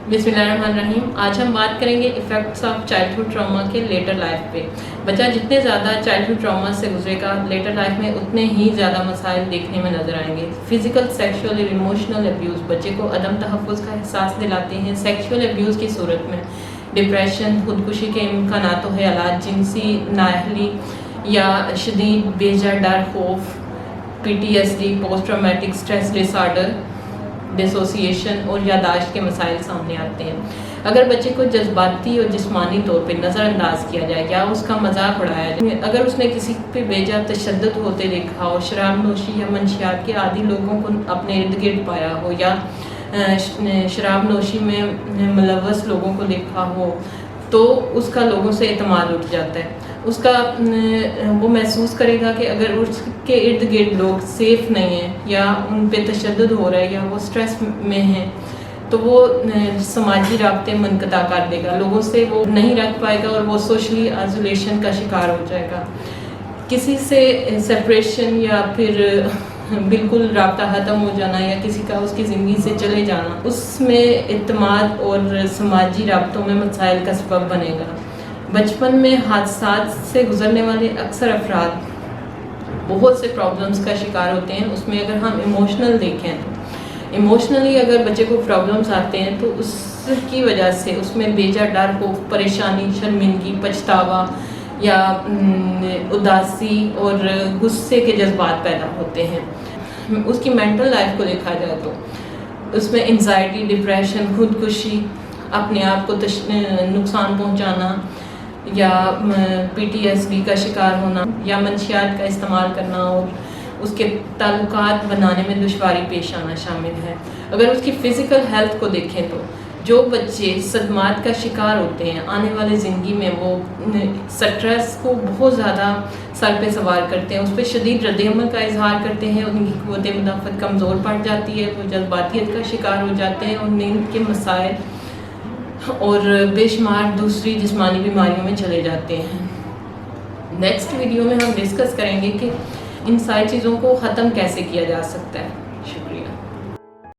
बिस्मिल्लाहिर्रहमानिर्रहीम। आज हम बात करेंगे इफ़ेक्ट्स ऑफ चाइल्डहुड ट्रॉमा के लेटर लाइफ पे। बच्चा जितने ज़्यादा चाइल्डहुड ट्रॉमा से गुजरेगा लेटर लाइफ में उतने ही ज़्यादा मसाइल देखने में नज़र आएंगे। फिज़िकल, सेक्शुअल और इमोशनल अब्यूज़ बच्चे को अदम तहफ़्फ़ुज़ का एहसास दिलाते हैं। सेक्शुअल अब्यूज़ की सूरत में डिप्रेशन, खुदकुशी के इम्कानात व ख़यालात, जिनसी नाअहली या शदीद बेजा डर, खौफ, PTSD, post traumatic stress disorder, dissociation और यादाश्त के मसाइल सामने आते हैं। अगर बच्चे को जज्बाती और जिस्मानी तौर पर नज़रअंदाज किया जाए या उसका मजाक उड़ाया जाए, अगर उसने किसी पे बेजा तशद्दुद होते देखा हो, शराब नोशी या मंशियात के आदी लोगों को अपने इर्द गिर्द पाया हो या शराब नोशी में मुलव्वस लोगों को देखा हो, तो उसका लोगों से एतमाद उठ जाता है। उसका वो महसूस करेगा कि अगर उसके इर्द गिर्द लोग सेफ़ नहीं हैं या उन पे तशद्दुद हो रहा है या वो स्ट्रेस में हैं, तो वो समाजी राब्ते मुनक़ता कर देगा, लोगों से वो नहीं रख पाएगा और वो सोशली आइसोलेशन का शिकार हो जाएगा। किसी से सेपरेशन या फिर बिल्कुल राब्ता ख़त्म हो जाना या किसी का उसकी ज़िंदगी से चले जाना, उसमें इत्मीनान और समाजी राब्तों में मसाइल का सबब बनेगा। बचपन में हादसात से गुज़रने वाले अक्सर अफराद बहुत से प्रॉब्लम्स का शिकार होते हैं। उसमें अगर हम इमोशनल देखें तो इमोशनली अगर बच्चे को प्रॉब्लम्स आते हैं तो उसकी वजह से उसमें बेजा डर, खौफ, परेशानी, शर्मिंदगी, पछतावा या उदासी और गुस्से के जज्बात पैदा होते हैं। उसकी मेंटल लाइफ को देखा जाए तो उसमें एंजाइटी, डिप्रेशन, खुदकुशी, अपने आप को नुकसान पहुंचाना या PTSD का शिकार होना या मंशियात का इस्तेमाल करना और उसके ताल्लुकात बनाने में दुश्वारी पेश आना शामिल है। अगर उसकी फ़िज़िकल हेल्थ को देखें तो जो बच्चे सदमात का शिकार होते हैं आने वाली ज़िंदगी में वो स्ट्रेस को बहुत ज़्यादा सर पे सवार करते हैं, उस पर शदीद रद्द-ए-अमल का इजहार करते हैं, उनकी क़ुव्वत मुदाफ़अत कमज़ोर पड़ जाती है, वो जज्बातियत का शिकार हो जाते हैं और नींद के मसाइल और बेशुमार दूसरी जिस्मानी बीमारियों में चले जाते हैं। नेक्स्ट वीडियो में हम डिस्कस करेंगे कि इन सारी चीज़ों को ख़त्म कैसे किया जा सकता है।